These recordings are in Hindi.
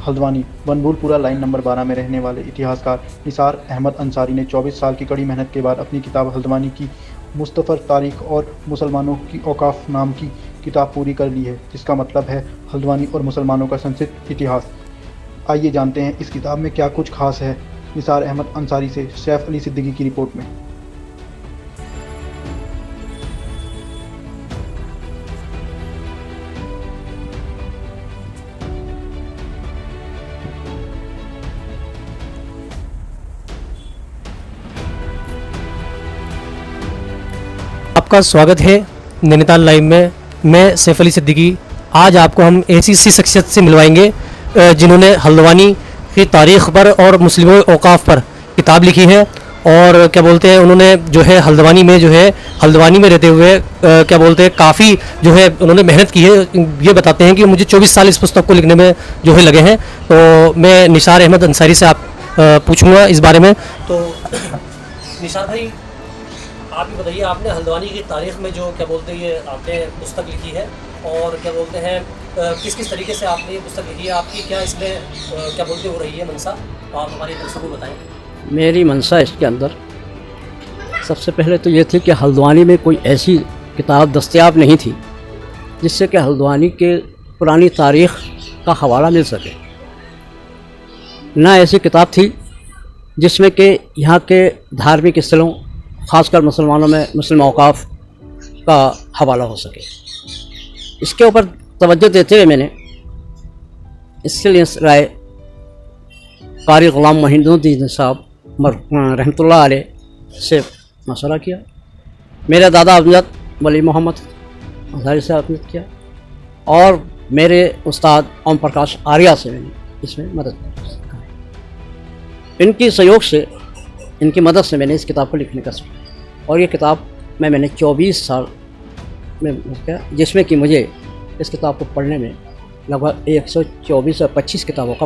हल्द्वानी बनभूलपुरा लाइन नंबर 12 में रहने वाले इतिहासकार निसार अहमद अंसारी ने 24 साल की कड़ी मेहनत के बाद अपनी किताब हल्द्वानी की मुस्तफ़र तारीख और मुसलमानों की औकाफ नाम की किताब पूरी कर ली है, जिसका मतलब है हल्द्वानी और मुसलमानों का संक्षिप्त इतिहास। आइए जानते हैं इस किताब में क्या कुछ खास है। निसार अहमद अंसारी से सैफ अली सिद्दीकी की रिपोर्ट में। आपका स्वागत है नैनीताल लाइव में। मैं सैफ अली सिद्दीकी। आज आपको हम ऐसी शख्सियत से मिलवाएंगे जिन्होंने हल्द्वानी की तारीख़ पर और मुस्लिमों के औकाफ पर किताब लिखी है। और क्या बोलते हैं, उन्होंने जो है हल्द्वानी में रहते हुए क्या बोलते हैं काफ़ी जो है उन्होंने मेहनत की है। ये बताते हैं कि मुझे 24 साल इस पुस्तक को लिखने में जो है लगे हैं। तो मैं निसार अहमद अंसारी से आप पूछूंगा इस बारे में। तो निसार भाई, आप ही बताइए, आपने हल्द्वानी की तारीख़ में जो क्या बोलते हैं ये आपने पुस्तक लिखी है और क्या बोलते हैं किस किस तरीके से आपने ये पुस्तक लिखी है, आपकी क्या इसमें क्या बोलते हो रही है मंशा, आप हमारे दर्शकों को बताएं। मेरी मंशा इसके अंदर सबसे पहले तो ये थी कि हल्द्वानी में कोई ऐसी किताब दस्तयाब नहीं थी जिससे कि हल्द्वानी के पुरानी तारीख़ का हवाला मिल सके। ना ऐसी किताब थी जिसमें कि यहाँ के धार्मिक स्थलों, ख़ासकर मुसलमानों में मुस्लिम औकाफ का हवाला हो सके। इसके ऊपर तवज्जो देते हुए मैंने इसके लिए राय कारी ग़ुलाम मोहिउद्दीन साहब रहमतुल्लाह अलैह से मशवरा किया। मेरे दादा अमजद वली मोहम्मद अंसारी से अपने किया और मेरे उस्ताद ओम प्रकाश आर्या से मैंने इसमें मदद की। इनकी सहयोग से, इनकी मदद से मैंने इस किताब को लिखने का सोचा और ये किताब मैंने 24 साल में किया, जिसमें कि मुझे इस किताब को पढ़ने में लगभग 124 और 25 किताबों का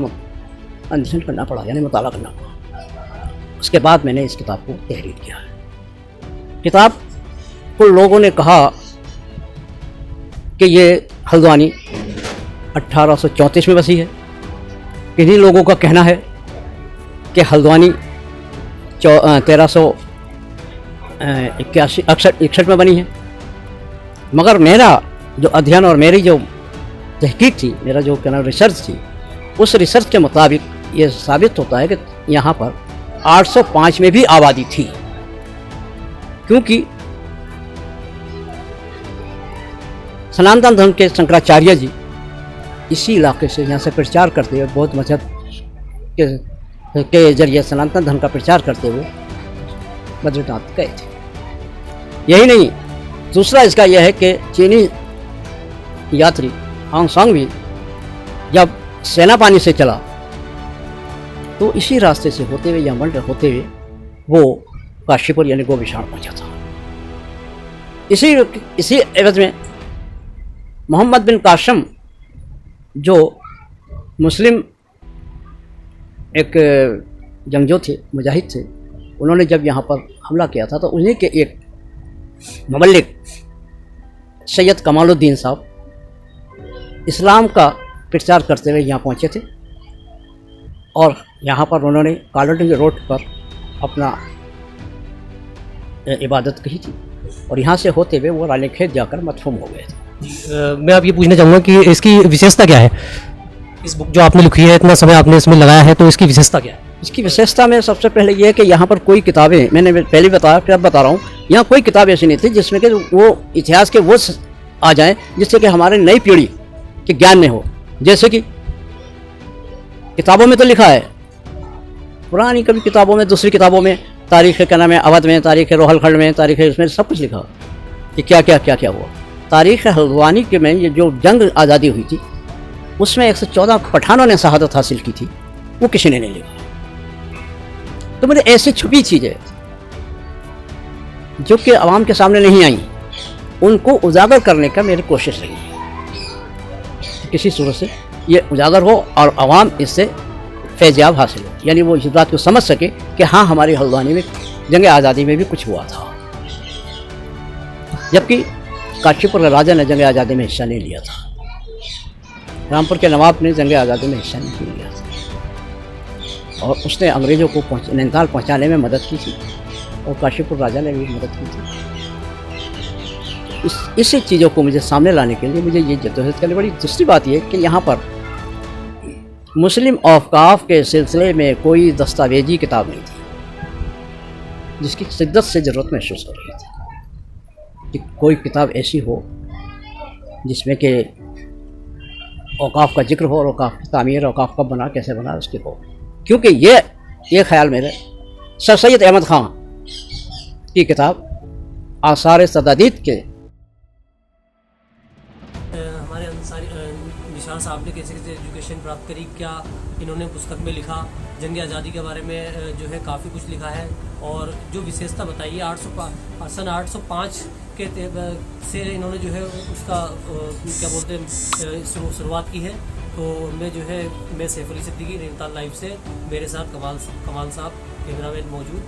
अध्ययन करना पड़ा, यानी मुताला करना पड़ा। उसके बाद मैंने इस किताब को तहरीर किया। किताब को लोगों ने कहा कि ये हल्द्वानी 1834 में बसी है। किन्हीं लोगों का कहना है कि हल्द्वानी 1361 में बनी है। मगर मेरा जो अध्ययन और मेरी जो तहकीक थी, मेरा जो रिसर्च थी, उस रिसर्च के मुताबिक ये साबित होता है कि यहाँ पर 805 में भी आबादी थी, क्योंकि सनातन धर्म के शंकराचार्य जी इसी इलाके से यहाँ से प्रचार करते हुए, बौद्ध मजहब के जरिए सनातन धर्म का प्रचार करते हुए बद्रीनाथ गए थे। यही नहीं, दूसरा इसका यह है कि चीनी यात्री हांग सांग भी जब सेनापानी से चला तो इसी रास्ते से होते हुए या मंड होते हुए वो काशीपुर यानी गोविशाण पहुंचा था। इसी एवज में मोहम्मद बिन कासिम जो मुस्लिम एक जंगजू थे, मुजाहिद थे, उन्होंने जब यहाँ पर हमला किया था तो उन्हीं के एक मुबल्लिग सैयद कमालुद्दीन साहब इस्लाम का प्रचार करते हुए यहाँ पहुँचे थे और यहाँ पर उन्होंने कालाडंग रोड पर अपना इबादत की थी और यहाँ से होते हुए वो रानीखेत जाकर मदफून हो गए थे। मैं आप ये पूछना चाहूँगा कि इसकी विशेषता क्या है? इस बुक जो आपने लिखी है, इतना समय आपने इसमें लगाया है, तो इसकी विशेषता क्या है? इसकी विशेषता में सबसे पहले ये है कि यहाँ पर कोई किताबें, मैंने पहले बताया फिर अब बता रहा हूँ, यहाँ कोई किताब ऐसी नहीं थी जिसमें कि वो इतिहास के वो आ जाएं जिससे कि हमारे नई पीढ़ी के ज्ञान में हो। जैसे कि किताबों में तो लिखा है, पुरानी कभी किताबों में, दूसरी किताबों में तारीख़ क्या नाम है अवध में, तारीख़ रोहलखंड में, तारीख़ इसमें सब कुछ लिखा कि क्या क्या क्या क्या हुआ। तारीख़ हल्द्वानी के में ये जो जंग आज़ादी हुई थी उसमें 114 पठानों ने शहादत हासिल की थी, वो किसी ने नहीं लिखा। तो मेरे ऐसी छुपी चीज़ें जो कि आवाम के सामने नहीं आई, उनको उजागर करने का मेरी कोशिश रही है। किसी सूरत से ये उजागर हो और आवाम इससे फैज़याब हासिल हो, यानी वो इस बात को समझ सके कि हाँ, हमारी हल्द्वानी में जंग आज़ादी में भी कुछ हुआ था, जबकि काशीपुर के राजा ने जंग आज़ादी में हिस्सा नहीं लिया था। रामपुर के नवाब ने जंग आज़ादी में हिस्सा नहीं लिया था और उसने अंग्रेज़ों को नैनीताल पहुँचाने में मदद की थी और काशीपुर राजा ने भी मदद की थी। इसी चीज़ों को मुझे सामने लाने के लिए मुझे ये जद्दोजहद करनी पड़ी। दूसरी बात ये कि यहाँ पर मुस्लिम औकाफ के सिलसिले में कोई दस्तावेजी किताब नहीं थी जिसकी शिद्दत से ज़रूरत महसूस हो रही थी कि कोई किताब ऐसी हो जिसमें कि औकाफ का जिक्र हो और औकाफ की तामीर, औकाफ कब बना, कैसे बना, उसकी हो। क्योंकि ये ख्याल मेरे सर सैयद अहमद ख़ान की किताब आसार सदादीद के हमारे अंसारी निशान साहब ने कैसे कैसे एजुकेशन प्राप्त करी, क्या इन्होंने पुस्तक में लिखा, जंग आज़ादी के बारे में जो है काफ़ी कुछ लिखा है। और जो विशेषता बताइए सन 805 के से इन्होंने जो है उसका क्या बोलते हैं शुरुआत की है। तो मैं जो है मैं सैफ अली सिद्दीकी नैनीताल लाइव से, मेरे साथ कमाल साहब कैमरामैन मौजूद।